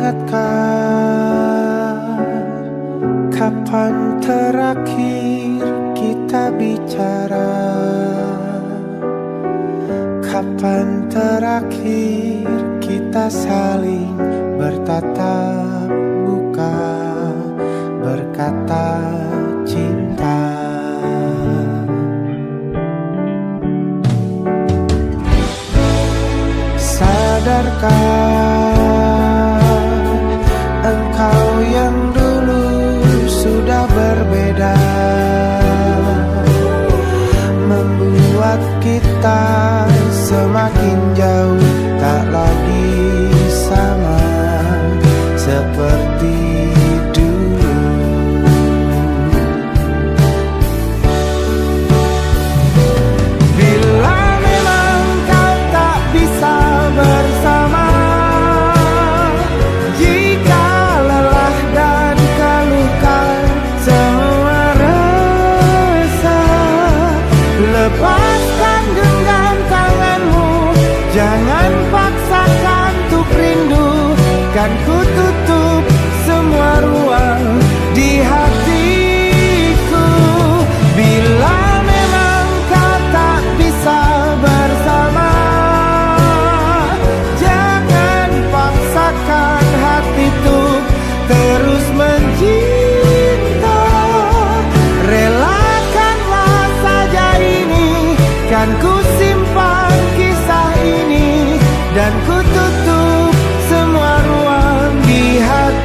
ingatkah kapan terakhir kita bicara? Kapan terakhir kita saling bertatap muka, berkata cinta? Sadarkah engkau yang dulu sudah berbeda, membuat kita semakin jauh, tak lagi sama seperti dulu. Bila memang kau tak bisa bersama, jika lelah dan keluhkan semua resah, lepaskan genggam tanganmu, jangan paksakan untuk rindu. Kan ku tutup semua ruang di hatiku. Bila memang kau tak bisa bersama, jangan paksakan hati tuh terus mencinta. Relakanlah saja ini, kan ku simpan kisah ini, dan ku tutup semua ruang di hatiku.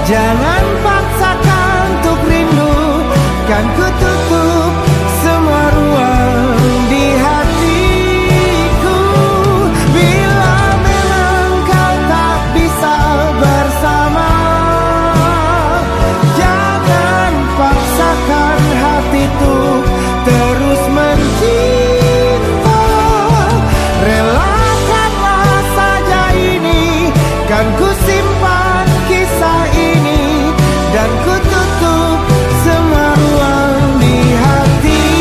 Jangan paksakan untuk rindu, kan ku tutup semua ruang di hatiku. Bila memang kau tak bisa bersama, jangan paksakan hatiku terus mencinta. Relakanlah saja ini, kan ku simpan kisah ini, dan ku tutup semua ruang di hatiku.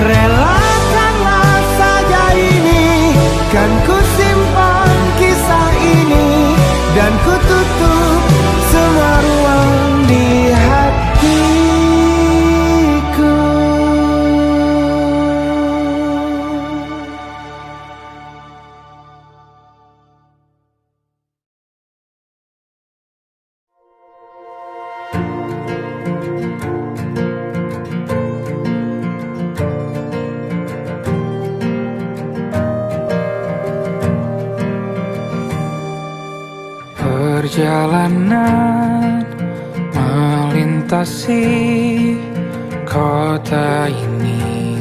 Relakanlah saja ini, kan ku simpan kisah ini, dan ku tutup semua ruang di hatiku. Perjalanan melintasi kota ini,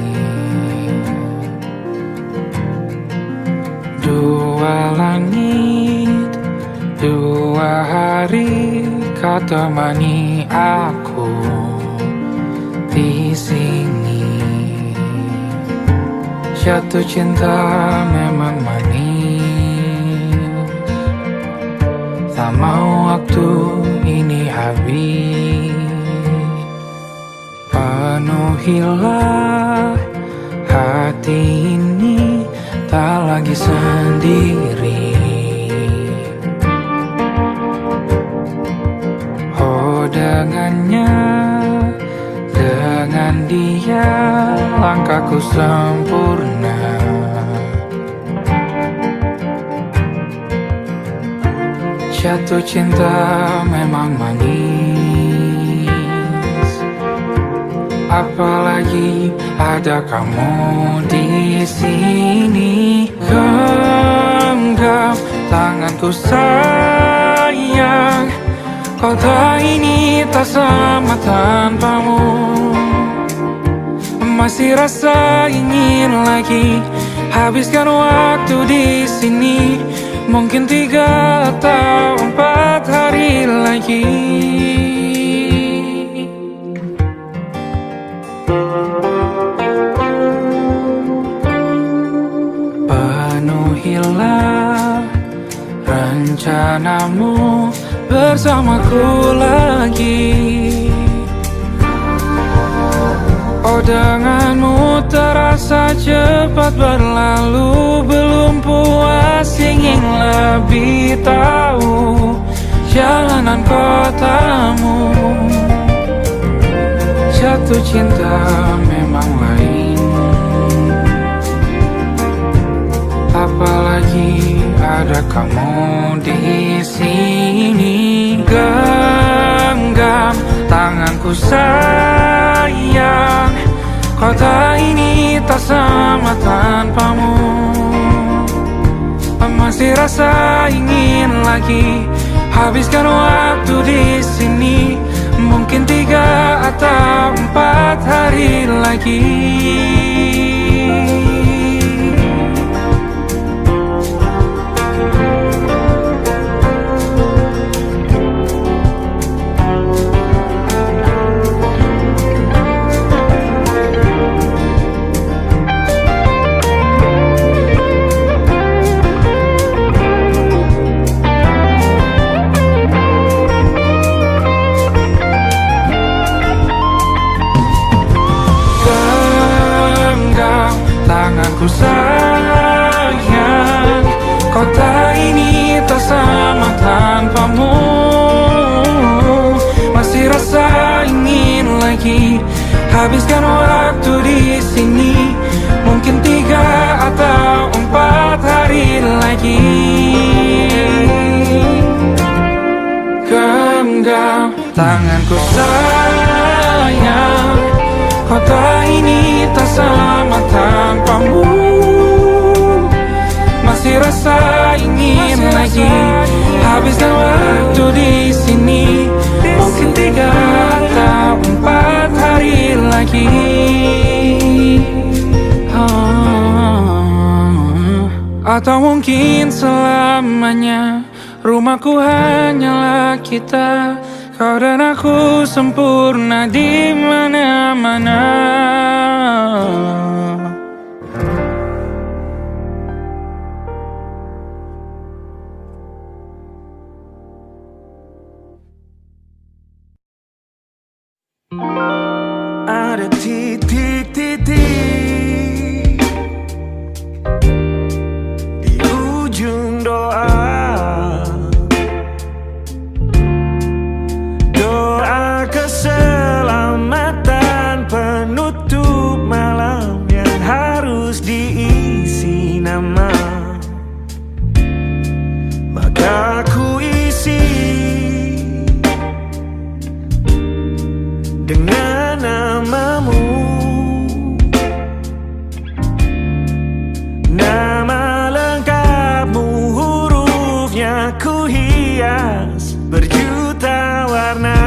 dua langit, dua hari kau temani aku di sini. Jatuh cinta memang manis, tak mau waktu ini habis. Penuhilah hati ini, tak lagi sendiri. Oh, dengannya, dengan dia langkahku sempurna. Jatuh cinta memang manis, apalagi ada kamu di sini. Genggam tanganku sayang, kota ini tak sama tanpamu. Masih rasa ingin lagi habiskan waktu di sini. Mungkin 3 atau 4 hari lagi. Penuhilah rencanamu bersamaku lagi. Oh, denganmu terasa cepat berlalu. Belum puas ingin lebih tahu jalanan kotamu. Jatuh cinta memang lain, apalagi ada kamu di sini. Genggam tanganku sayang, kota ini tak sama tanpamu. Masih rasa ingin lagi habiskan waktu di sini. Mungkin 3 atau 4 hari lagi. Tanganku sayang, kota ini tak sama tanpamu. Masih rasa ingin lagi habiskan waktu di sini. Mungkin 3 atau 4 hari lagi. Genggam tanganku sayang, kota ini tak sama tanpamu. Masih rasa ingin lagi habiskan waktu di sini. Mungkin 3 atau 4 hari lagi. Atau mungkin selamanya. Rumahku hanyalah kita, kau dan aku sempurna di mana-mana. Ada titik-titik di ujung doa. Doa keselamatan penutup malam yang harus diisi nama. Maka ku isi dengan namamu. Nama lengkapmu, hurufnya ku hias berjuta warna.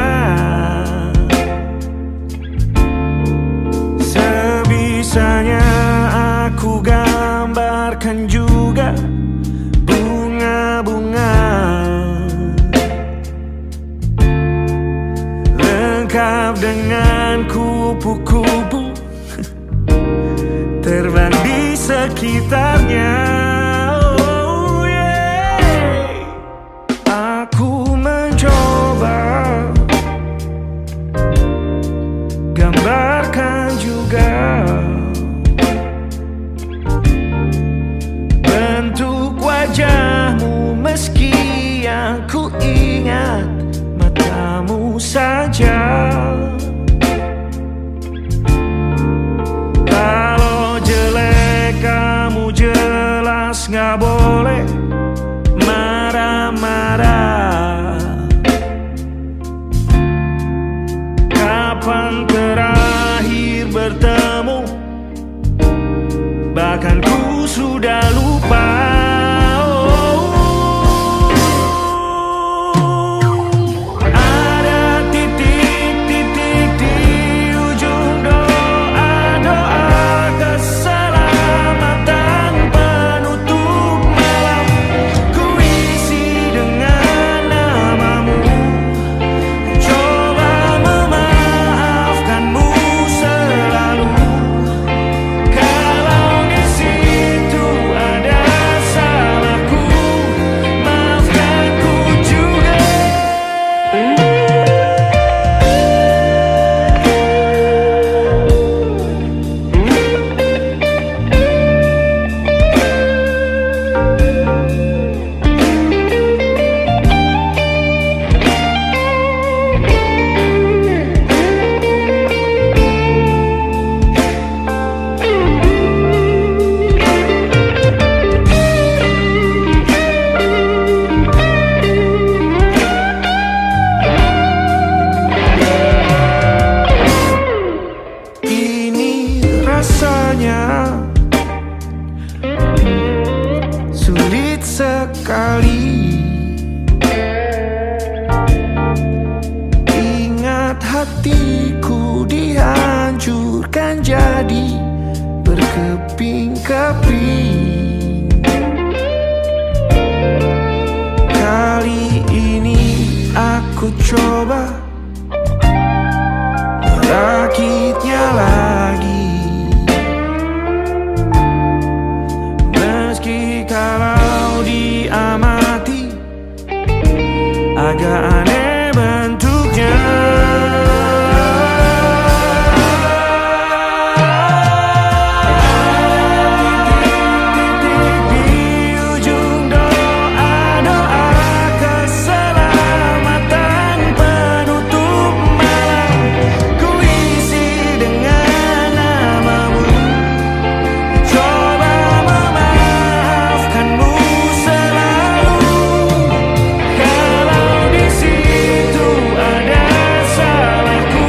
Sebisanya aku gambarkan juga bunga-bunga, lengkap dengan kupu-kupu terbang di sekitarnya. Oh yeah. Aku mencoba gambarkan juga bentuk wajahmu, meski yang ku ingat matamu saja. Kalau jelek kamu jelas gak boleh marah-marah. dan ku sudah lupa. Ada titik-titik di ujung doa-doa keselamatan penutup malam. Ku isi dengan namamu, coba memaafkanmu selalu. Kalau di situ ada salahku, maafkan ku juga. Ini rasanya sulit sekali. Ingat hatiku dihancurkan jadi berkeping-keping. Kali ini aku coba merakitnya lagi. Meski kalau diamati agak aneh bentuknya. Titik-titik di ujung doa-doa keselamatan penutup malam. Ku isi dengan namamu, coba memaafkanmu selalu. Kalau di situ ada salahku,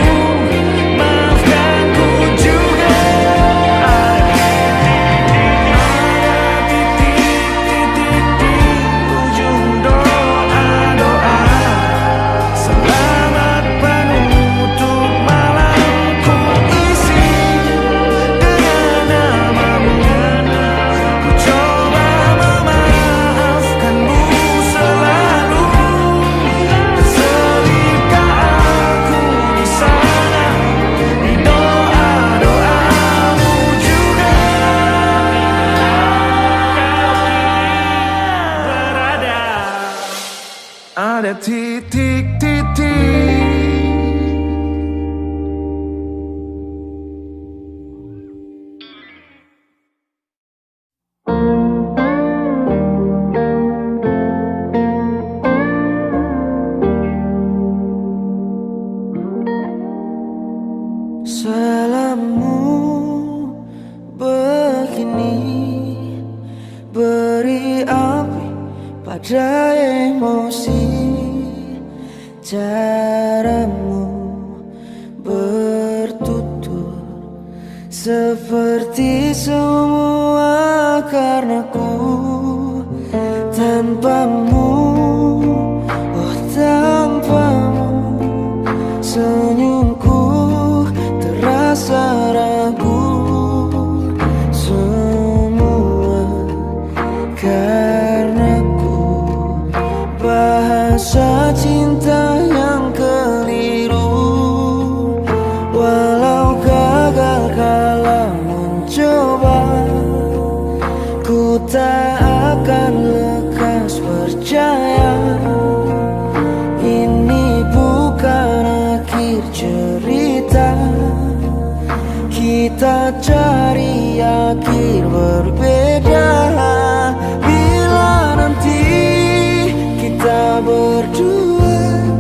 maafkan ku juga. Ada titik-titik di ujung doa-doa selamat penutup malam. Ku isi dengan namamu, ku coba memaafkanmu selalu. Selipkah aku di sana, di doa-doamu juga. Berada ada titik-titik. Salahmu begini, beri api pada emosi. Caramu bertutur seperti semua karenaku. Tanpamu, oh tanpamu, senyumku terasa ragu. Semua karenaku, bahasa cinta yang keliru. Walau gagal kala mencoba, ku tak akan lekas percaya. Ini bukan akhir cerita, kita cari akhir berbeda. Bila nanti kita berdua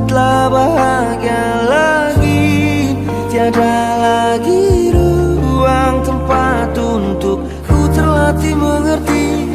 telah bahagia lagi, tiada lagi ruang tempat untuk ku terlatih mengerti.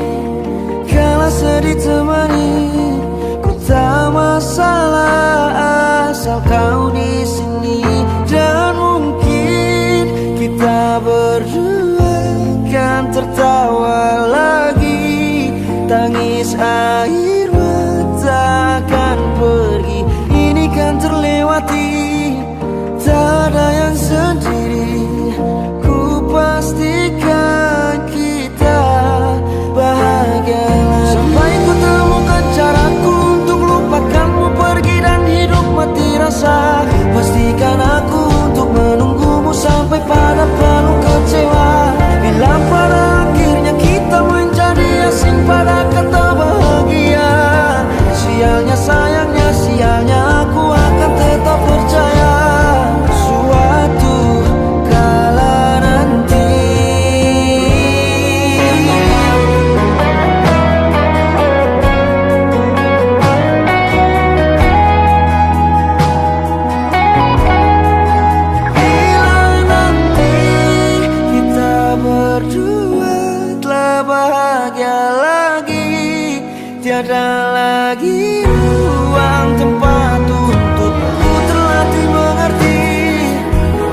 Kala sedih temani, ku tak masalah asal kau di sini. Dan mungkin kita berdua kan tertawa tertawa lagi. Tangis air mata akan pergi, ini kan terlewati. Tak ada yang sendiri, ku pastikan kita bahagia lagi. Sampai ku temukan caraku untuk lupakanmu pergi dan hidup mati rasa. Pastikan aku untuk menunggumu sampai pada penuh kecewa. Bila pada akhirnya kita menjadi asing pada kata bahagia. Sialnya sayangnya sialnya aku akan tetap percaya suatu kala nanti. Bila nanti kita berdua telah bahagia lagi, tiada lagi ruang tempat untukku terlatih mengerti.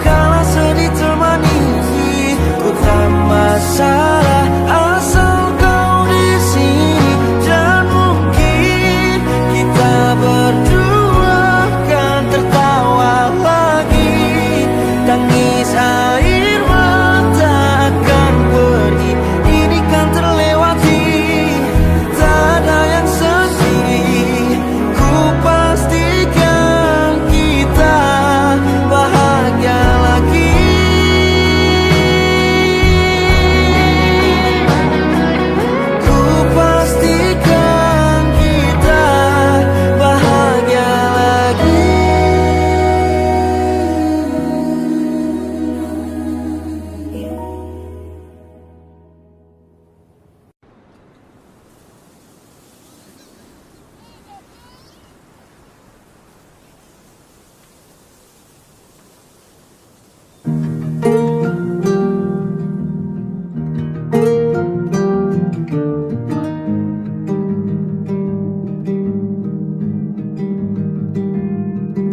Kala sedih termanisi, ku tak masalah asal kau di sini. Dan mungkin kita berdua kan tertawa lagi. Tangis air mata akan pergi, ini kan terlewati. Tak ada yang sendiri, ku pastikan kita bahagia lagi. Ku pastikan kita bahagia lagi.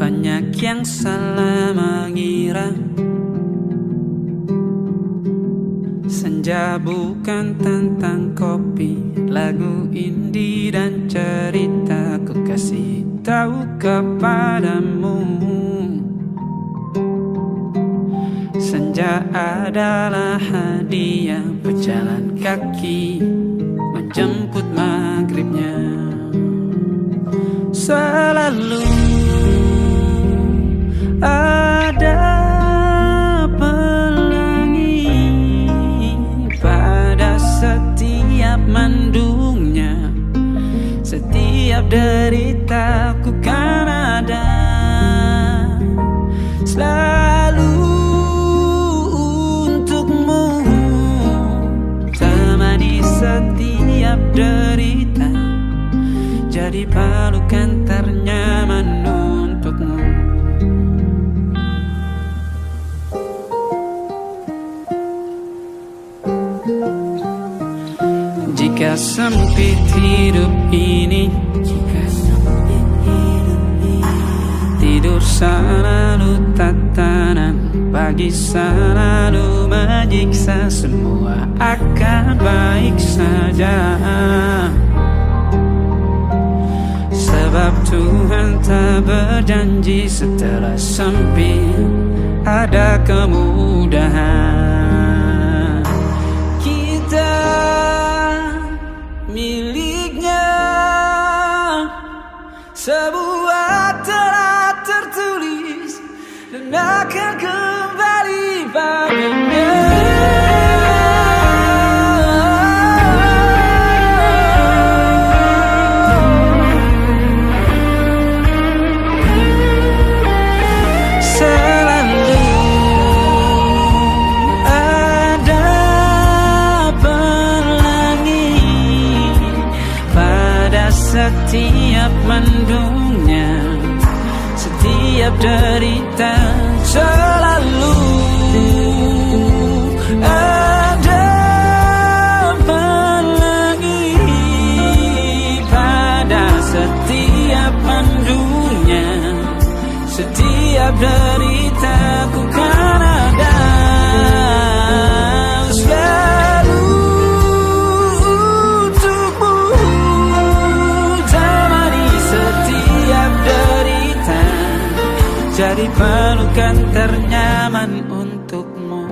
Banyak yang salah mengira senja bukan tentang kopi, lagu indie dan cerita. Ku kasih tahu kepadamu, senja adalah hadiah berjalan kaki menjemput maghribnya. Selalu ada pelangi pada setiap mendungnya. Setiap deritaku kan ada selalu untukmu. Temani setiap derita, jadi pelukan ternyaman untukmu. Jika sempit hidup ini, tidur selalu tatanan, pagi selalu menyiksa, semua akan baik saja. Sebab Tuhan tak berjanji setelah sempit ada kemudahan. Kita miliknya, sebuah telah tertulis dan akan kembali padanya. Setiap mendungnya, setiap derita, selalu ada pelangi pada setiap mendungnya. Setiap deritaku kan ada selalu jadi pelukan ternyaman untukmu.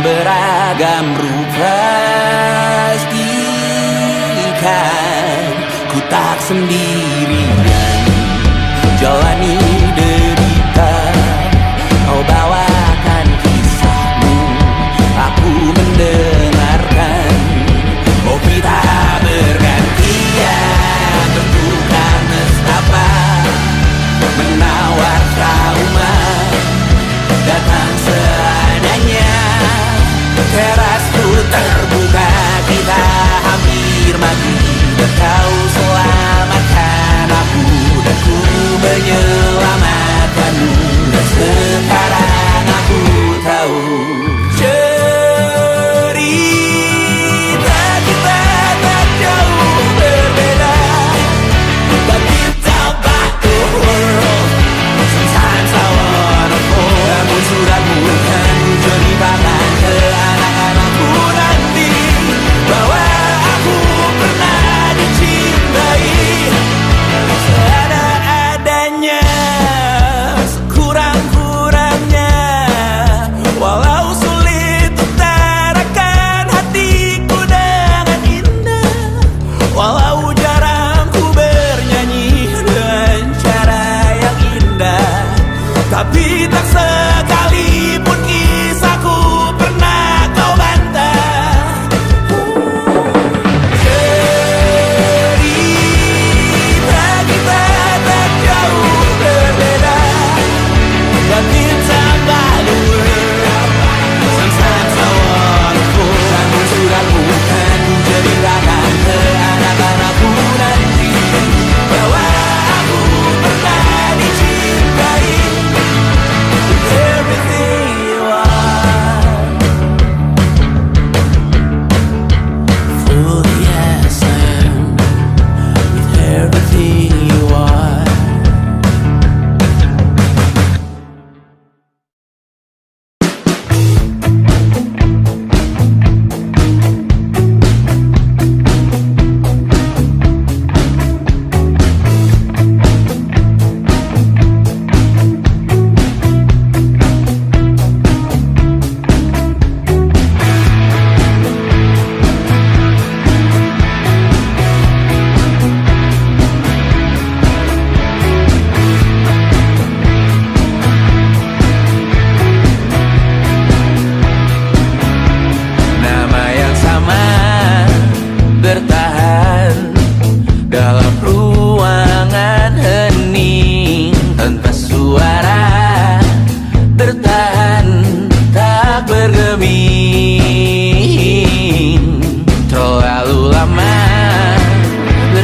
Beragam rupa pastikan ku tak sendirian jalani derita. Kau bawakan kisahmu, aku mendengarkan. Oh kita bergantian bertukar nestapa, menawar trauma datang seadanya. Terasku terbuka, kita hampir mati, dan kau selamatkan aku, dan ku menyelam.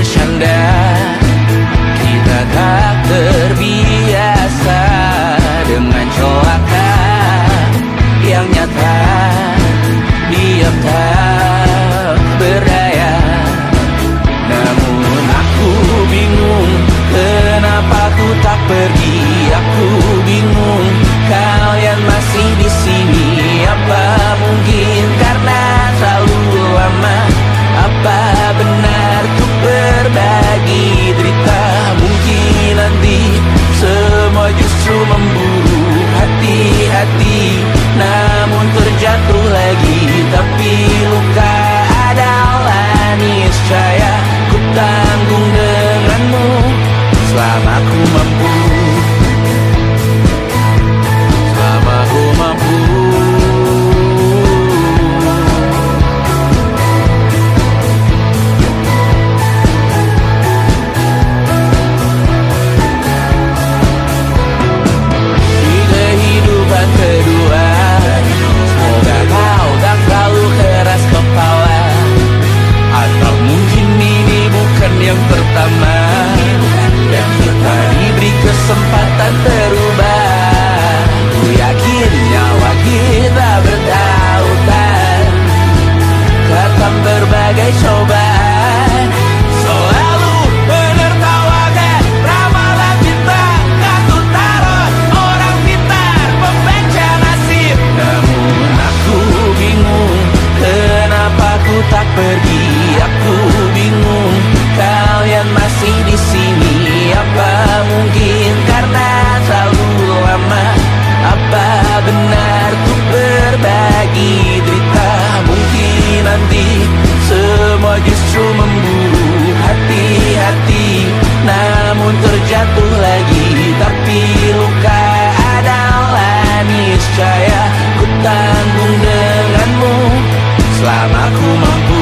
bercanda. Kita tak terbiasa dengan celaka yang nyata. Diam tak berdaya. Namun aku bingung, kenapa ku tak pergi. Aku bingung, kalian masih di sini. Apa mungkin karena terlalu lama? Apa benar ku berbagi derita? Mungkin nanti semua justru memburu hati-hati, namun terjatuh lagi. Tapi luka adalah niscaya ku tanggung denganmu selama ku mampu. Selama ku mampu. Di kehidupan kedua, semoga kau tak terlalu keras kepala. Atau mungkin ini bukan yang pertama, dan kita diberi kesempatan berubah. Ku yakin nyawa kita bertautan, datang berbagai cobaan. Selalu menertawakan ramalan bintang, kartu tarot orang pintar, pembaca nasib. Namun aku bingung, kenapa ku tak pergi. Aku bingung, kalian masih di sini. Apa mungkin karena terlalu lama? Apa benar ku berbagi derita? Mungkin nanti semua justru memburu hati-hati, namun terjatuh lagi. Tapi luka adalah niscaya ku tanggung denganmu selama ku mampu.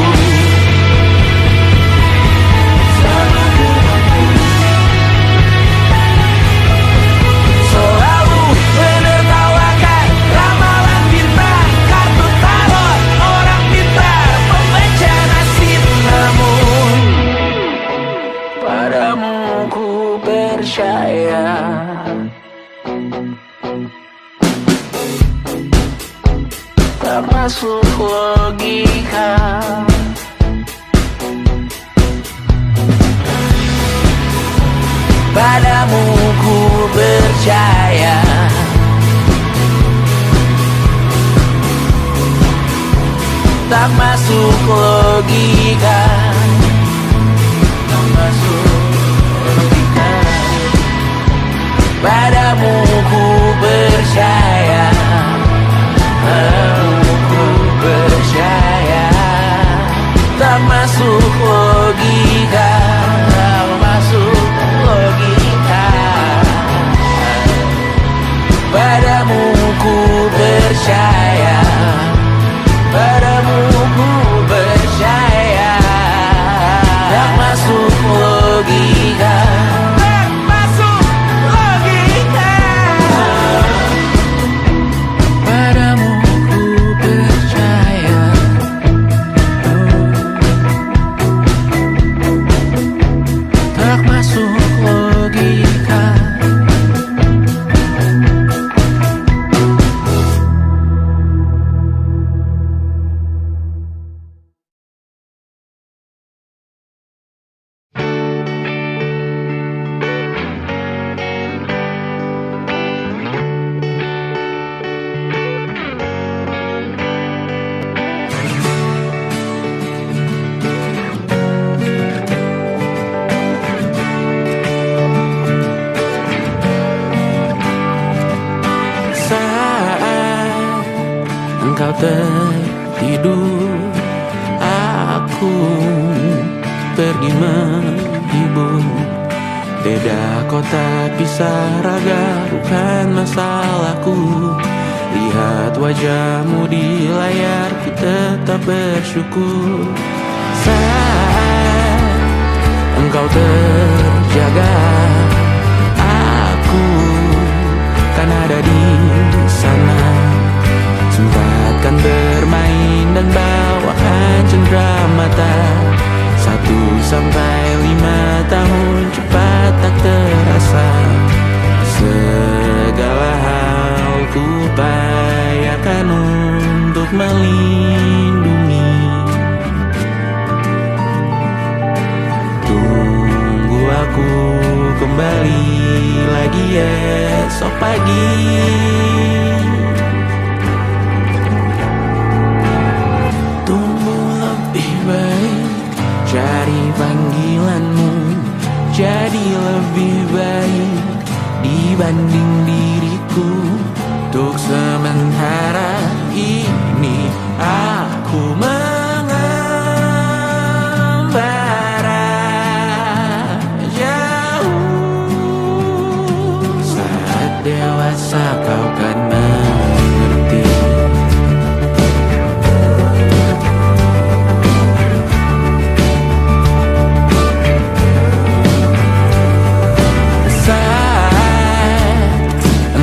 Selalu menertawakan ramalan bintang, kartu tarot orang pintar, pembaca nasib. Namun padamu ku percaya. Tak masuk logika. Padamu ku percaya. Tak masuk logika. Tak masuk logika. Padamu ku percaya. Padamu ku percaya. Tak masuk logika. Tak masuk logika. Padamu ku percaya. Padamu ku percaya. Tak masuk logika. Tak masuk logika. Padamu ku percaya. Tak masuk logika. Engkau tertidur, aku pergi menghibur. Beda kota pisah raga bukan masalahku. Lihat wajahmu di layar, ku tetap bersyukur. Saat engkau terjaga, aku kan ada di sana. Sempatkan bermain dan bawakan cendera mata. Satu sampai 5 tahun cepat tak terasa. Segala hal ku upayakan untuk melindungi. Tunggu aku kembali lagi esok pagi. Tumbuh lebih baik, cari panggilanmu, jadi lebih baik dibanding diriku. Untuk sementara ini aku mengembara jauh. Saat dewasa kau kan mengerti.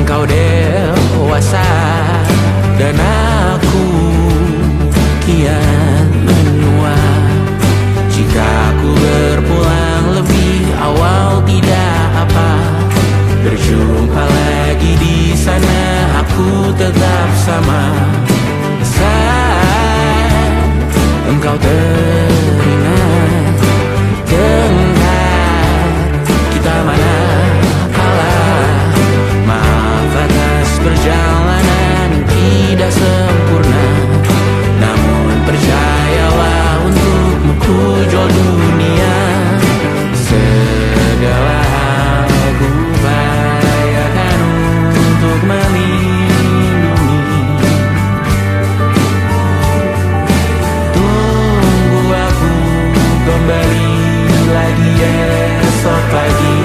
Engkau dewasa dan aku kian menua. Jika aku berpulang lebih awal tidak apa, berjumpa lagi di sana aku tetap sama. Saat engkau teringat tentang kita mana perjalanan tidak sempurna, namun percayalah untukmu ku jual dunia. Segala hal ku upayakan untuk melindungi. Tunggu aku kembali lagi esok pagi.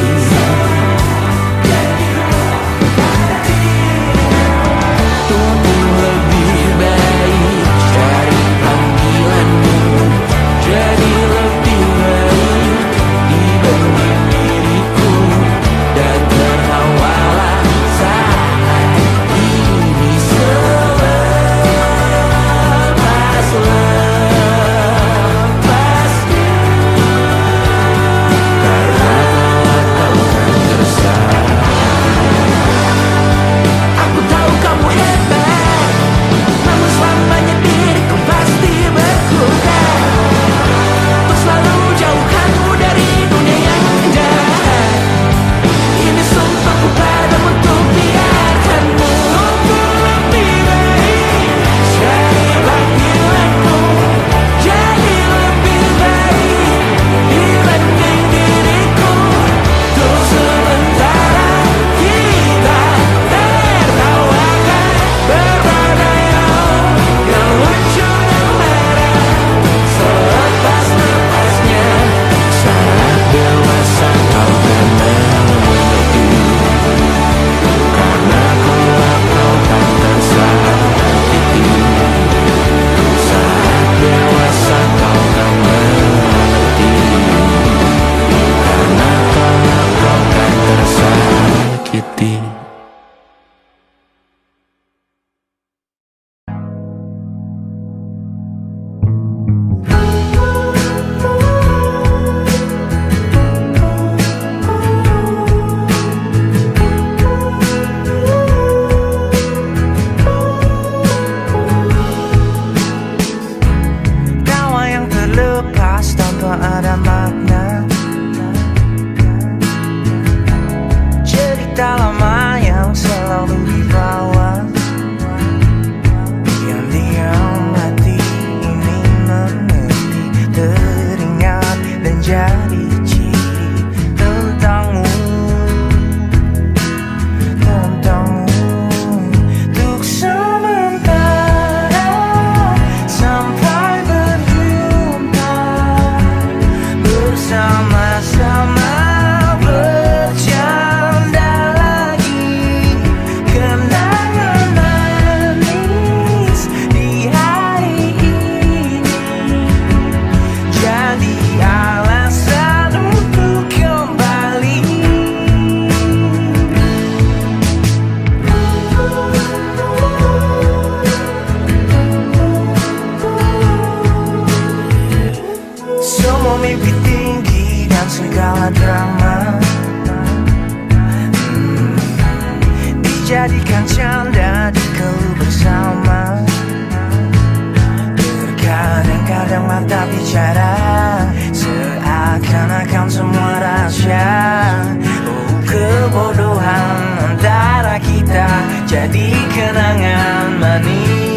Jadi alasan segala drama, dijadikan canda jika bersama. Terkadang-kadang mata bicara seakan-akan semua rahasia. Oh, kebodohan antara kita jadi kenangan manis.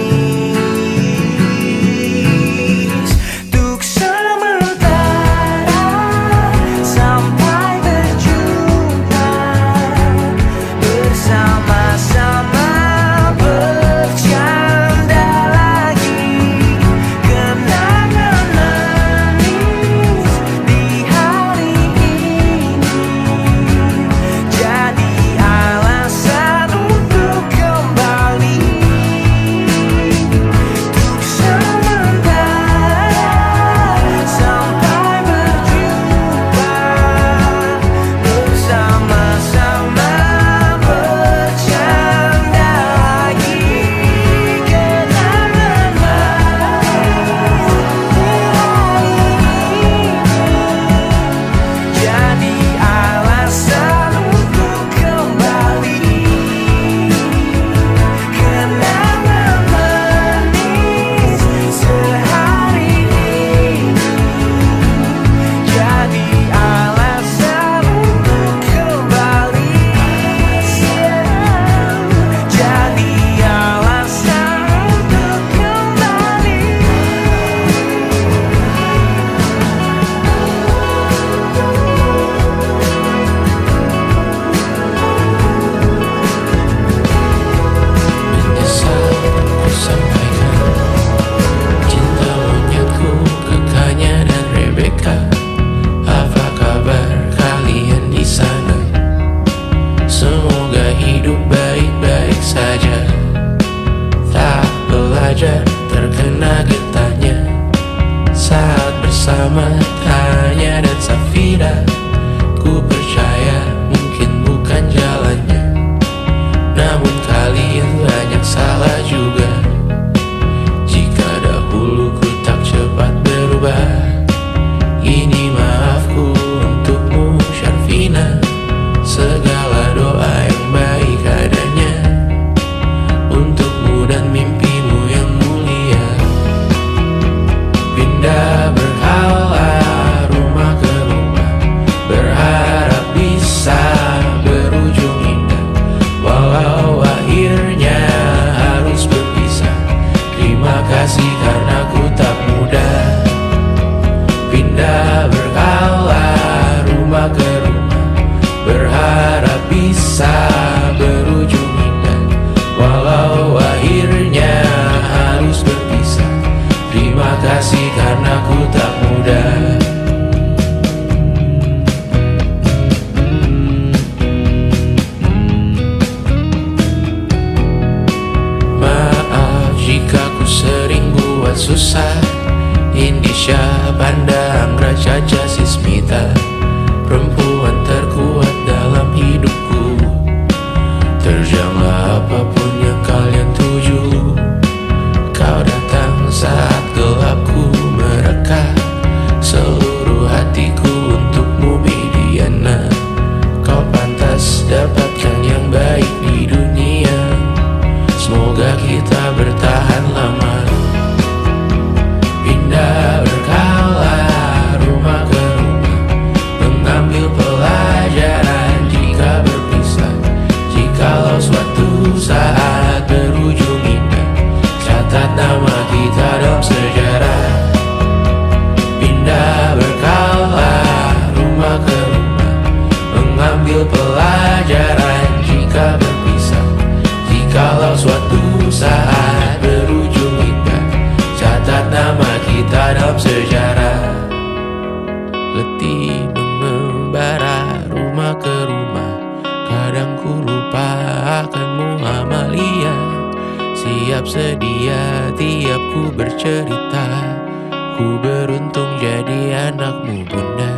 Untuk sementara sampai berjumpa, bersama-sama bercanda lagi. Kenangan manis di hari ini jadi alasan untuk kembali. Untuk sementara sampai berjumpa, bersama-sama bercanda lagi. Kenangan manis di hari ini jadi alasan untuk kembali. Kenangan manis sehari ini jadi alasan untuk kembali. Jadi alasan untuk kembali. Menyesal ku sampaikan cinta monyetku ke Kanya dan Rebecca. Apa kabar kalian di sana? Semoga hidup baik-baik saja. Tak belajar terkena getahnya saat bersama Tanya dan Safira. Ku percaya mungkin bukan jalannya, namun kalian banyak salah juga. Jika dahulu ku tak cepat berubah, ini maafku untukmu Syarfina. Segala doa yang baik adanya untukmu dan mimpimu yang mulia. Pindah berhala rumah ke rumah, berharap bisa berujung indah. Walau akhirnya harus berpisah, terima kasih karena ku tak mudah. Pindah berhala rumah ke rumah, berharap bisa berujung indah. Walau akhirnya harus berpisah, terima kasih karena ku tak mudah. Maaf jika ku sering buat susah. Indisha, Panda, Anggra, Caca, Sismita, perempuan terkuat dalam hidupku. Terjanglah apapun yang kalian tuju. Kau datang saat gelapku mereka. Seluruh hatiku untukmu Mediana. Kau pantas dapatkan yang baik di dunia. Semoga kita bertahan lama. Pindah berkala rumah ke rumah, mengambil pelajaran jika berpisah. Jikalau suatu saat berujung indah, catat nama kita dalam sejarah. Pindah berkala rumah ke rumah, mengambil pelajaran jika berpisah. Jikalau suatu saat berujung indah, catat nama kita dalam sejarah. Letih mengembara rumah ke rumah, kadang ku lupa akanmu Amalia. Siap sedia tiap ku bercerita, ku beruntung jadi anakmu bunda.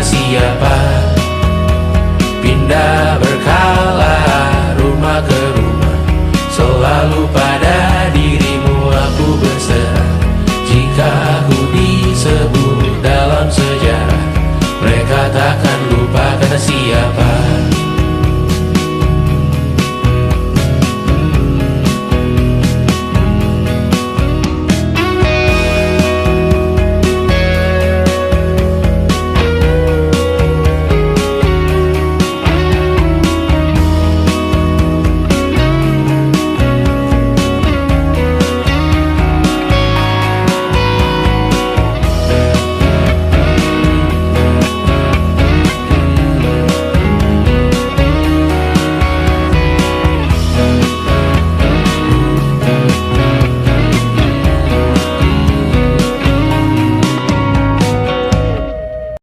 siapa